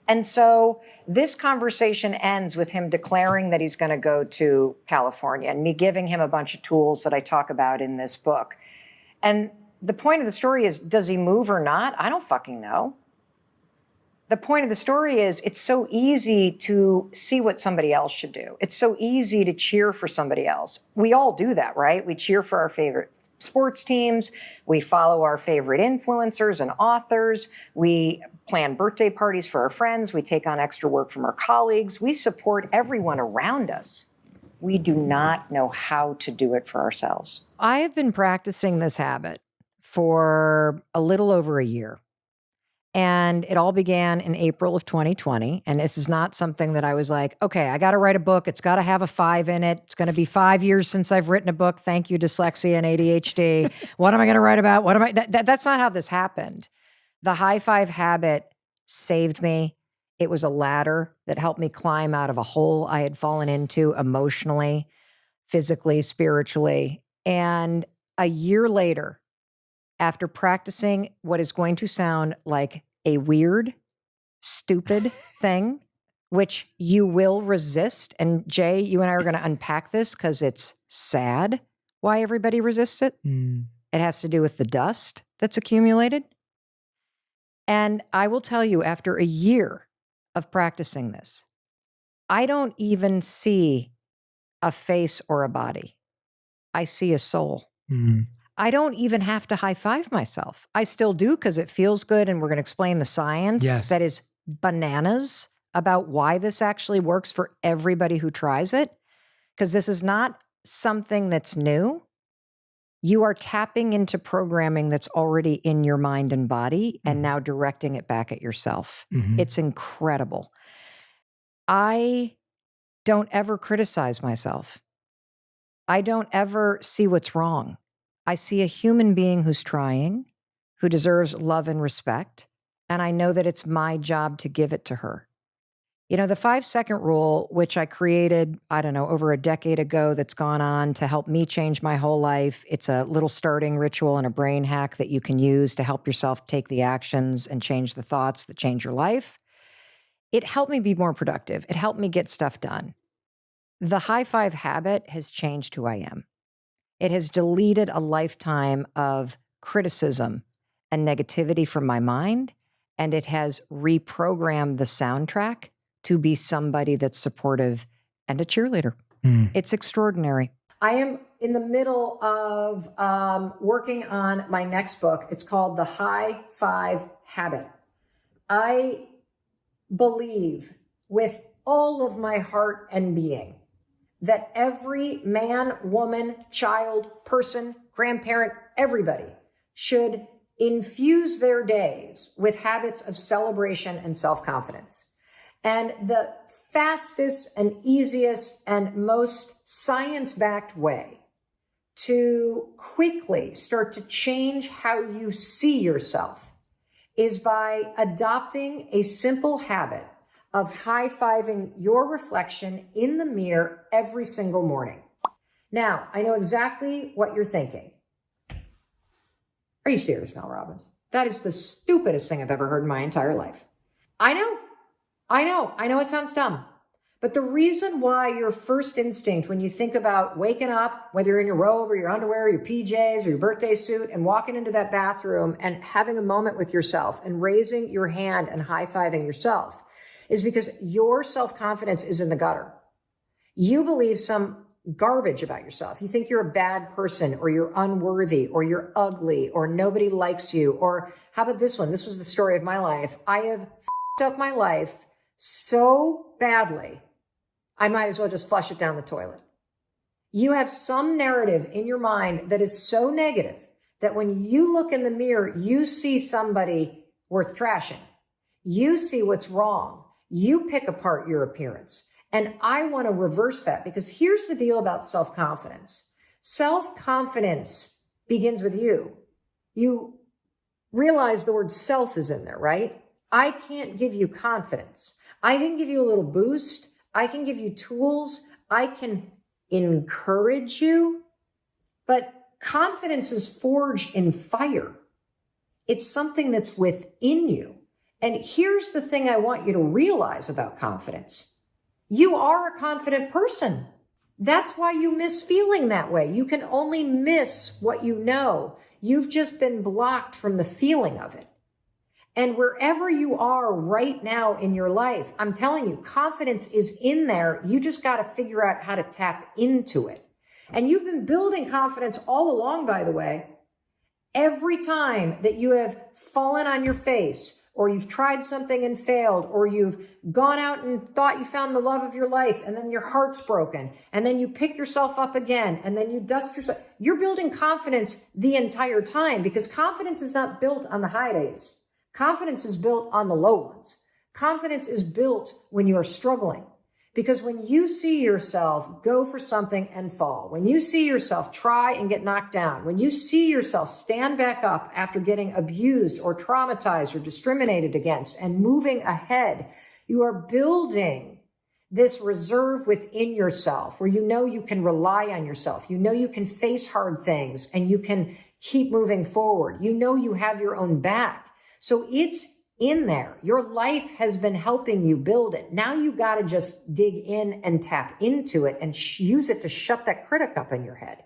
And so this conversation ends with him declaring that he's going to go to California and me giving him a bunch of tools that I talk about in this book. And the point of the story is, does he move or not? I don't fucking know. The point of the story is, it's so easy to see what somebody else should do. It's so easy to cheer for somebody else. We all do that, right? We cheer for our favorite sports teams. We follow our favorite influencers and authors. We plan birthday parties for our friends. We take on extra work from our colleagues. We support everyone around us. We do not know how to do it for ourselves. I have been practicing this habit for a little over a year. And it all began in April of 2020. And this is not something that I was like, okay, I got to write a book. It's got to have a 5 in it. It's going to be 5 years since I've written a book. Thank you, dyslexia and ADHD. What am I going to write about? What am I? That's not how this happened. The high 5 habit saved me. It was a ladder that helped me climb out of a hole I had fallen into emotionally, physically, spiritually. And a year later, after practicing what is going to sound like a weird, stupid thing, which you will resist. And Jay, you and I are going to unpack this because it's sad why everybody resists it. It has to do with the dust that's accumulated. And I will tell you, after a year of practicing this, I don't even see a face or a body. I see a soul. I don't even have to high five myself. I still do because it feels good. And we're going to explain the science that is bananas about why this actually works for everybody who tries it. Because this is not something that's new. You are tapping into programming that's already in your mind and body and now directing it back at yourself. It's incredible. I don't ever criticize myself. I don't ever see what's wrong. I see a human being who's trying, who deserves love and respect, and I know that it's my job to give it to her. You know, the 5-second rule, which I created, I don't know, over a decade ago, that's gone on to help me change my whole life. It's a little starting ritual and a brain hack that you can use to help yourself take the actions and change the thoughts that change your life. It helped me be more productive. It helped me get stuff done. The high 5 habit has changed who I am. It has deleted a lifetime of criticism and negativity from my mind, and it has reprogrammed the soundtrack to be somebody that's supportive and a cheerleader. It's extraordinary. I am in the middle of working on my next book. It's called The High 5 Habit. I believe with all of my heart and being that every man, woman, child, person, grandparent, everybody should infuse their days with habits of celebration and self-confidence. And the fastest and easiest and most science-backed way to quickly start to change how you see yourself is by adopting a simple habit of high-fiving your reflection in the mirror every single morning. Now, I know exactly what you're thinking. Are you serious, Mel Robbins? That is the stupidest thing I've ever heard in my entire life. I know it sounds dumb. But the reason why your first instinct when you think about waking up, whether you're in your robe or your underwear, or your PJs or your birthday suit, and walking into that bathroom and having a moment with yourself and raising your hand and high-fiving yourself is because your self-confidence is in the gutter. You believe some garbage about yourself. You think you're a bad person, or you're unworthy, or you're ugly, or nobody likes you. Or how about this one? This was the story of my life. I have f***ed up my life so badly, I might as well just flush it down the toilet. You have some narrative in your mind that is so negative that when you look in the mirror, you see somebody worth trashing. You see what's wrong. You pick apart your appearance. And I want to reverse that, because here's the deal about self-confidence. Self-confidence begins with you. You realize the word self is in there, right? I can't give you confidence. I can give you a little boost. I can give you tools. I can encourage you. But confidence is forged in fire. It's something that's within you. And here's the thing I want you to realize about confidence. You are a confident person. That's why you miss feeling that way. You can only miss what you know. You've just been blocked from the feeling of it. And wherever you are right now in your life, I'm telling you, confidence is in there. You just got to figure out how to tap into it. And you've been building confidence all along, by the way. Every time that you have fallen on your face, or you've tried something and failed, or you've gone out and thought you found the love of your life, and then your heart's broken, and then you pick yourself up again, and then you dust yourself. You're building confidence the entire time, because confidence is not built on the high days. Confidence is built on the low ones. Confidence is built when you are struggling. Because when you see yourself go for something and fall, when you see yourself try and get knocked down, when you see yourself stand back up after getting abused or traumatized or discriminated against and moving ahead, you are building this reserve within yourself where you know you can rely on yourself. You know you can face hard things and you can keep moving forward. You know you have your own back. So it's in there. Your life has been helping you build it. Now you got to just dig in and tap into it and use it to shut that critic up in your head.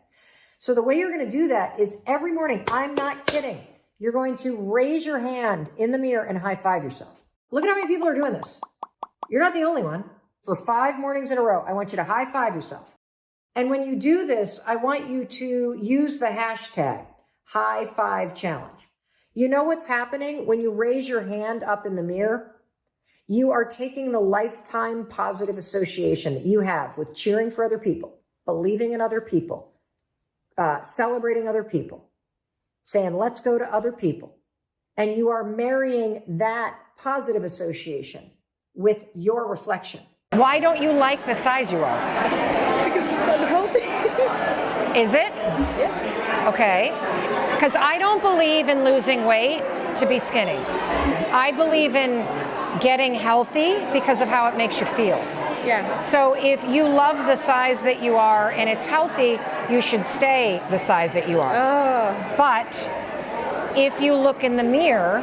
So the way you're going to do that is every morning, I'm not kidding, you're going to raise your hand in the mirror and high five yourself. Look at how many people are doing this. You're not the only one. For 5 mornings in a row, I want you to high five yourself. And when you do this, I want you to use the hashtag high five challenge. You know what's happening when you raise your hand up in the mirror? You are taking the lifetime positive association that you have with cheering for other people, believing in other people, celebrating other people, saying, let's go to other people. And you are marrying that positive association with your reflection. Why don't you like the size you are? Because it's unhealthy. Is it? Yeah. Okay. Because I don't believe in losing weight to be skinny. I believe in getting healthy because of how it makes you feel. Yeah. So if you love the size that you are and it's healthy, you should stay the size that you are. Oh. But if you look in the mirror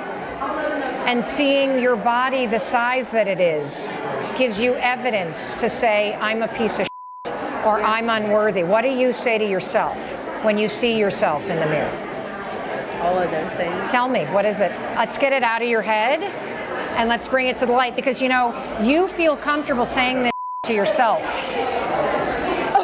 and seeing your body the size that it is gives you evidence to say, I'm a piece of shit, or I'm unworthy. What do you say to yourself when you see yourself in the mirror? All of those things. Tell me, what is it? Let's get it out of your head and let's bring it to the light, because you know, you feel comfortable saying this to yourself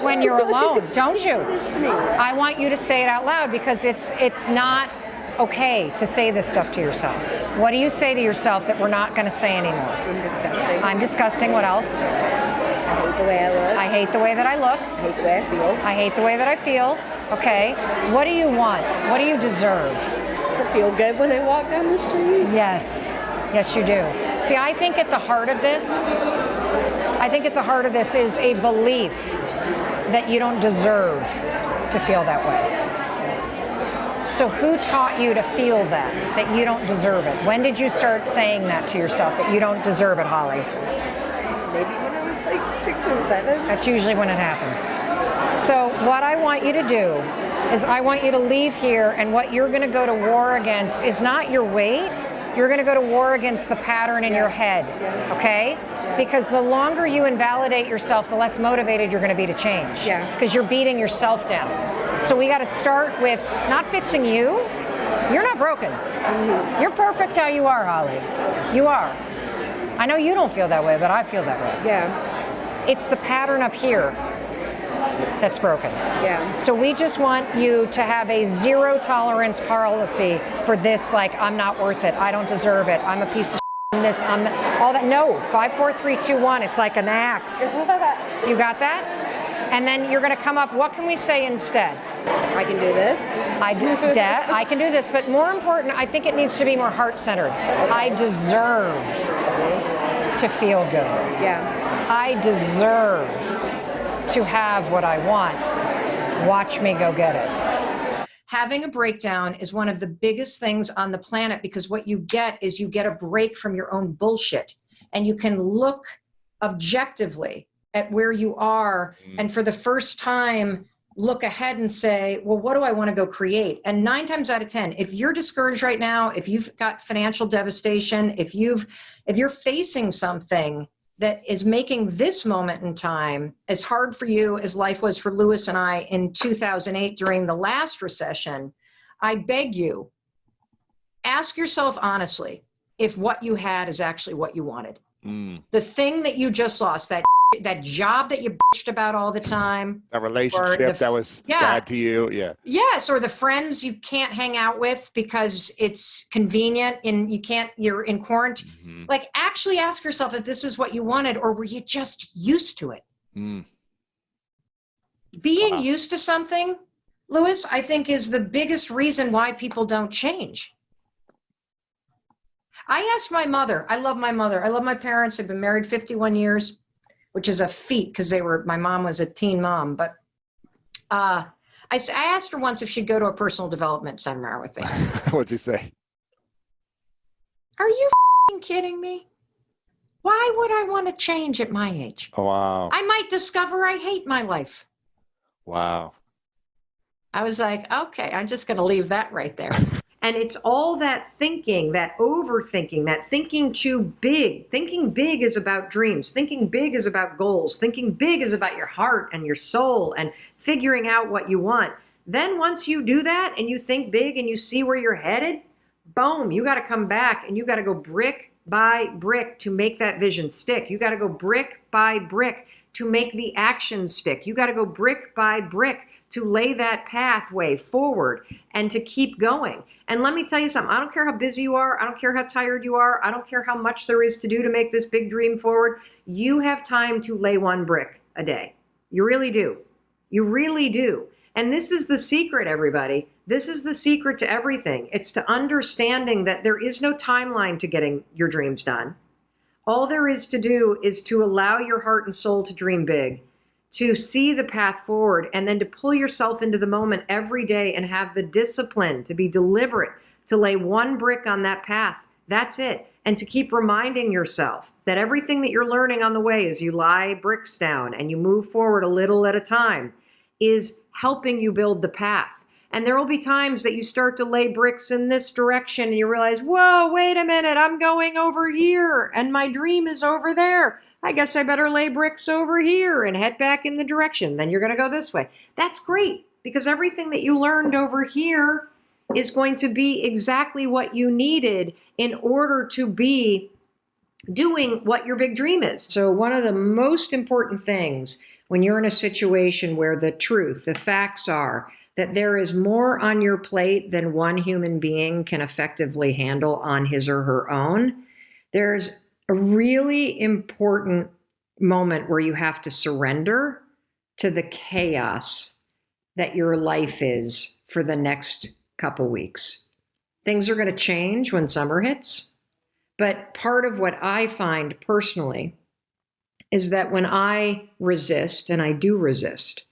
when you're alone, don't you? It's me. I want you to say it out loud, because it's not okay to say this stuff to yourself. What do you say to yourself that we're not going to say anymore? I'm disgusting. I'm disgusting. What else? I hate the way I look. I hate the way that I look. I hate the way I feel. I hate the way that I feel. Okay. What do you want? What do you deserve? To feel good when I walk down the street. Yes. Yes, you do. See, I think at the heart of this is a belief that you don't deserve to feel that way. So who taught you to feel that you don't deserve it? When did you start saying that to yourself, that you don't deserve it, Holly? Maybe when I was like 6 or 7. That's usually when it happens. So what I want you to do is I want you to leave here, and what you're going to go to war against is not your weight. You're going to go to war against the pattern in your head, okay? Because the longer you invalidate yourself, the less motivated you're going to be to change. Yeah. Because you're beating yourself down. So we got to start with not fixing you. You're not broken. Mm-hmm. You're perfect how you are, Holly. You are. I know you don't feel that way, but I feel that way. Yeah. It's the pattern up here that's broken. Yeah. So we just want you to have a zero tolerance policy for this, like, I'm not worth it, I don't deserve it, I'm a piece of shit, this, all that. No, 5, 4, 3, 2, 1, it's like an axe. You got that? And then you're gonna come up, what can we say instead? I can do this. I do that, I can do this, but more important, I think it needs to be more heart-centered. I deserve to feel good. Yeah. I deserve to have what I want. Watch me go get it. Having a breakdown is one of the biggest things on the planet, because what you get is you get a break from your own bullshit, and you can look objectively at where you are, and for the first time look ahead and say, well, what do I want to go create? And 9 times out of 10, if you're discouraged right now, if you've got financial devastation, if you're facing something that is making this moment in time as hard for you as life was for Lewis and I in 2008 during the last recession, I beg you, ask yourself honestly if what you had is actually what you wanted. The thing that you just lost, that that job that you bitched about all the time. A relationship that was bad to you. Yeah. Yes, or the friends you can't hang out with because it's convenient and you're in quarantine. Mm-hmm. Like, actually ask yourself if this is what you wanted, or were you just used to it? Being used to something, Lewis, I think is the biggest reason why people don't change. I asked my mother, I love my mother. I love my parents. I've been married 51 years, which is a feat because my mom was a teen mom. But I asked her once if she'd go to a personal development seminar with me. What'd you say? Are you kidding me? Why would I want to change at my age? Oh, wow. I might discover I hate my life. Wow. I was like, okay, I'm just going to leave that right there. And it's all that thinking, that overthinking, that thinking too big. Thinking big is about dreams. Thinking big is about goals. Thinking big is about your heart and your soul and figuring out what you want. Then once you do that and you think big and you see where you're headed, boom, you got to come back and you got to go brick by brick to make that vision stick. You got to go brick by brick to make the action stick. You got to go brick by brick to lay that pathway forward and to keep going. And let me tell you something, I don't care how busy you are, I don't care how tired you are, I don't care how much there is to do to make this big dream forward. You have time to lay one brick a day. You really do. You really do. And this is the secret, everybody. This is the secret to everything. It's to understanding that there is no timeline to getting your dreams done. All there is to do is to allow your heart and soul to dream big, to see the path forward, and then to pull yourself into the moment every day and have the discipline to be deliberate, to lay one brick on that path. That's it. And to keep reminding yourself that everything that you're learning on the way as you lie bricks down and you move forward a little at a time is helping you build the path. And there will be times that you start to lay bricks in this direction and you realize, whoa, wait a minute, I'm going over here and my dream is over there. I guess I better lay bricks over here and head back in the direction. Then you're going to go this way. That's great, because everything that you learned over here is going to be exactly what you needed in order to be doing what your big dream is. So one of the most important things when you're in a situation where the truth, the facts are that there is more on your plate than one human being can effectively handle on his or her own, there's a really important moment where you have to surrender to the chaos that your life is for the next couple weeks. Things are going to change when summer hits, but part of what I find personally is that when I resist, and I do resist,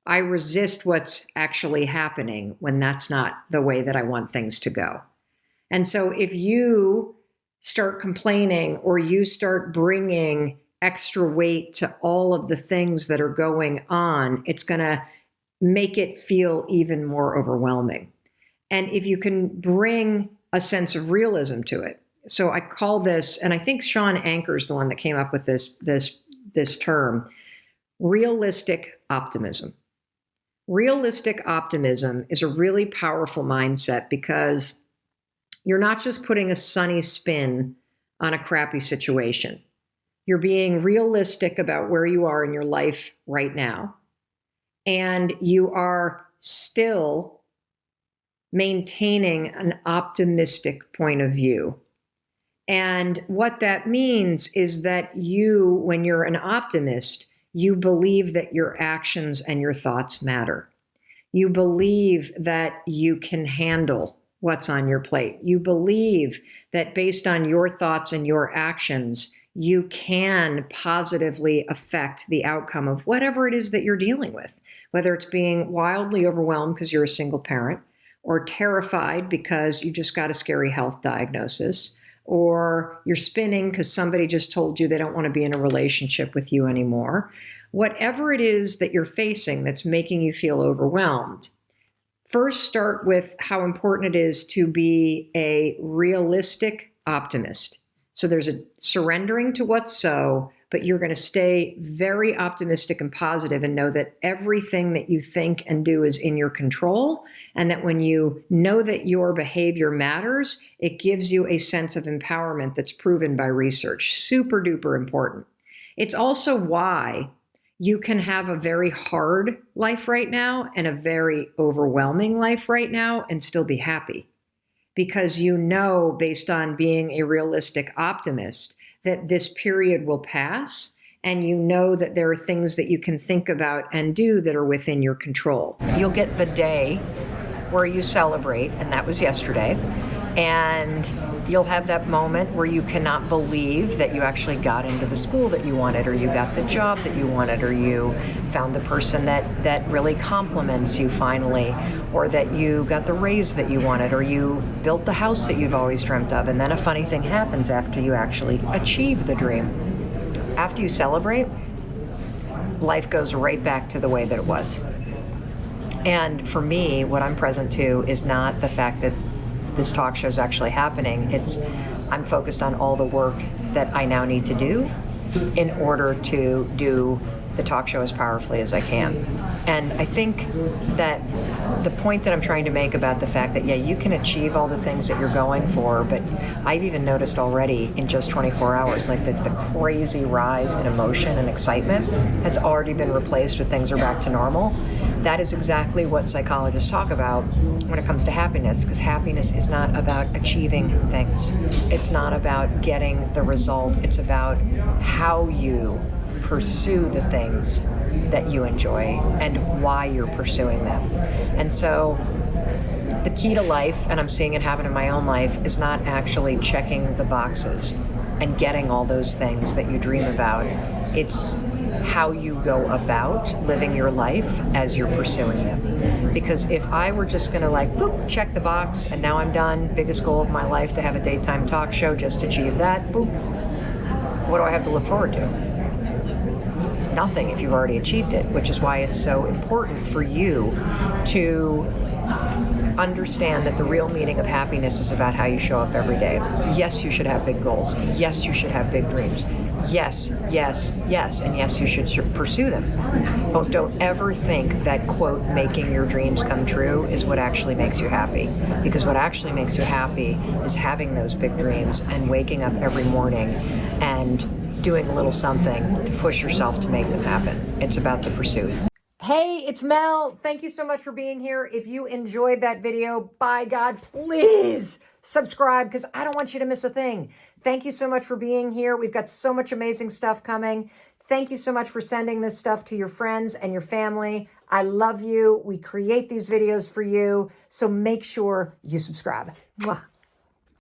I resist what's actually happening when that's not the way that I want things to go. And so if you start complaining or you start bringing extra weight to all of the things that are going on, it's going to make it feel even more overwhelming. And if you can bring a sense of realism to it. So I call this, and I think Sean Anker's the one that came up with this term, realistic optimism. Realistic optimism is a really powerful mindset because you're not just putting a sunny spin on a crappy situation. You're being realistic about where you are in your life right now. And you are still maintaining an optimistic point of view. And what that means is that you, when you're an optimist, you believe that your actions and your thoughts matter. You believe that you can handle what's on your plate. You believe that based on your thoughts and your actions, you can positively affect the outcome of whatever it is that you're dealing with, whether it's being wildly overwhelmed because you're a single parent, or terrified because you just got a scary health diagnosis, or you're spinning because somebody just told you they don't want to be in a relationship with you anymore. Whatever it is that you're facing that's making you feel overwhelmed, first start with how important it is to be a realistic optimist. So there's a surrendering to what's so, but you're going to stay very optimistic and positive and know that everything that you think and do is in your control, and that when you know that your behavior matters, it gives you a sense of empowerment that's proven by research. Super duper important. It's also why you can have a very hard life right now and a very overwhelming life right now and still be happy. Because you know, based on being a realistic optimist, that this period will pass, and you know that there are things that you can think about and do that are within your control. You'll get the day where you celebrate, and that was yesterday, and you'll have that moment where you cannot believe that you actually got into the school that you wanted, or you got the job that you wanted, or you found the person that really compliments you finally, or that you got the raise that you wanted, or you built the house that you've always dreamt of. And then a funny thing happens after you actually achieve the dream. After you celebrate, life goes right back to the way that it was. And for me, what I'm present to is not the fact that this talk show is actually happening. I'm focused on all the work that I now need to do in order to do the talk show as powerfully as I can. And I think that the point that I'm trying to make about the fact that, yeah, you can achieve all the things that you're going for, but I've even noticed already in just 24 hours, like the crazy rise in emotion and excitement has already been replaced with things are back to normal. That is exactly what psychologists talk about when it comes to happiness, because happiness is not about achieving things. It's not about getting the result. It's about how you pursue the things that you enjoy and why you're pursuing them. And so the key to life, and I'm seeing it happen in my own life, is not actually checking the boxes and getting all those things that you dream about. It's how you go about living your life as you're pursuing them. Because if I were just gonna boop, check the box and now I'm done, biggest goal of my life to have a daytime talk show, just achieve that, boop, what do I have to look forward to? Nothing if you've already achieved it, which is why it's so important for you to understand that the real meaning of happiness is about how you show up every day. Yes, you should have big goals. Yes, you should have big dreams. Yes, yes, yes, and yes, you should pursue them. But don't ever think that, quote, making your dreams come true is what actually makes you happy. Because what actually makes you happy is having those big dreams and waking up every morning and doing a little something to push yourself to make them happen. It's about the pursuit. Hey, it's Mel. Thank you so much for being here. If you enjoyed that video, by God, please subscribe, because I don't want you to miss a thing. Thank you so much for being here. We've got so much amazing stuff coming. Thank you so much for sending this stuff to your friends and your family. I love you. We create these videos for you, so make sure you subscribe. Mwah.